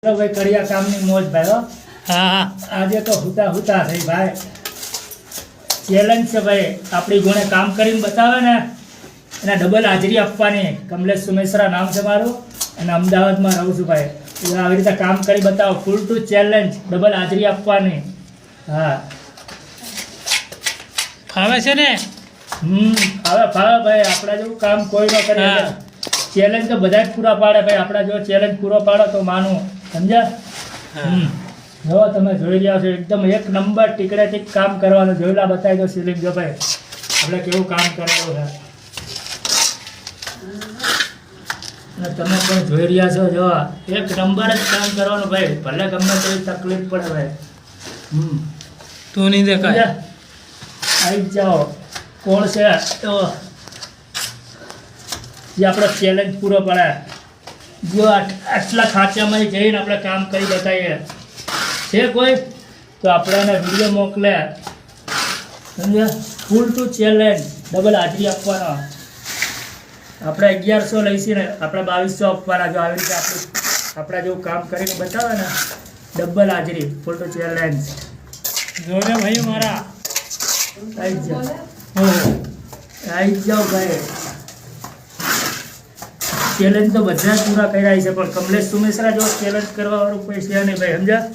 ભાઈ કડિયા કામની મોજ ભાઈ હો. હા આજે તો હુતા હુતા થઈ ભાઈ. ચેલેન્જ છે ભાઈ, આપણી ગુણે કામ કરીને બતાવે ને એને ડબલ હાજરી આપવાની. કમલેશ સુમેશ્રા નામ છે મારું અને અમદાવાદમાં રહું છું ભાઈ. એટલે આવી રીતે કામ કરી બતાવો. ફૂલ ટુ ચેલેન્જ, ડબલ હાજરી આપવાની. હા ફાવે છે ને? ફાવે ફાવે ભાઈ. આપણા જેવું કામ કોઈ ન કરે. ચેલેન્જ તો બધા જ પૂરા પાડે ભાઈ. આપણા જેવો ચેલેન્જ પૂરો પાડો તો માનું. સમજ્યા? જો તમે જોઈ રહ્યા છો, એકદમ એક નંબર ટીકડે ટીક કામ કરવાનું. જોયેલા બતાવી દો સિલિંગ. જો ભાઈ આપણે કેવું કામ કરેલું છે અને તમે પણ જોઈ રહ્યા છો. જો એક નંબર જ કામ કરવાનું ભાઈ. ભલે ગમે તેવી તકલીફ પડે ભાઈ. તું નહીં દેખાય. આવી જાઓ. કોણ છે તો જે આપણો ચેલેન્જ પૂરો પડે. જો આટલા ખાંચામાં જઈને આપણે કામ કરી બતાવીએ. છે કોઈ તો આપણે એને વિડીયો મોકલે. સમજ્યા? ફૂલ ટુ ચેલેન્જ, ડબલ હાજરી આપવાનો. આપણે 1100 લઈશું ને આપણે 2200 આપવાના. જો આવી રીતે આપણા જેવું કામ કરીને બતાવે ને, ડબલ હાજરી, ફૂલ ટુ ચેલેન્જ. જોડે ભાઈ મારા આવી જાઓ. આવી જાઓ ભાઈ. ચેલેન્જ તો બધા જ પૂરા કર્યા છે, પણ કમલેશ સુમેશ્રા જો ચેલેન્જ કરવા વાળું કોઈ છે નહીં ભાઈ. સમજ્યા?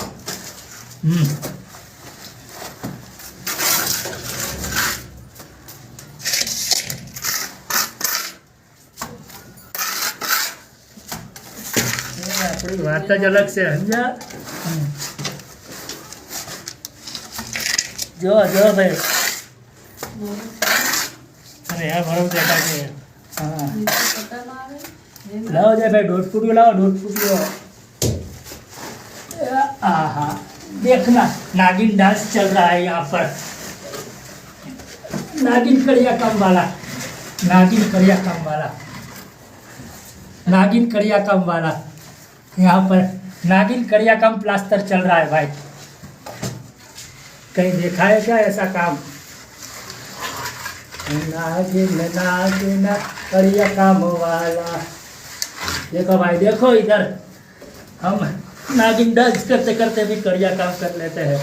આપણી વાત જ અલગ છે. સમજ્યા? જો જો ભાઈ. અરે યાર બરોબર દેખાય છે. હા लाओ जाए भाई. 1.5 फुटियो लाओ. 1.5 फुटियो. आहा देखना, नागिन डांस चल रहा है यहाँ पर. नागिन कड़िया काम वाला. नागिन कड़िया काम वाला. नागिन कड़िया काम वाला. यहाँ पर नागिन कड़िया काम प्लास्टर चल रहा है भाई. कहीं देखा है क्या ऐसा काम? नागिन नागिन कड़िया काम वाला. देखो भाई, देखो इधर हम नागिन डांस करते करते भी कड़िया काम कर लेते हैं.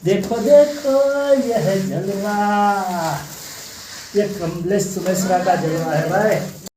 देखो देखो यह जलवा, ये कमलेश सुमेश्रा का जलवा है भाई.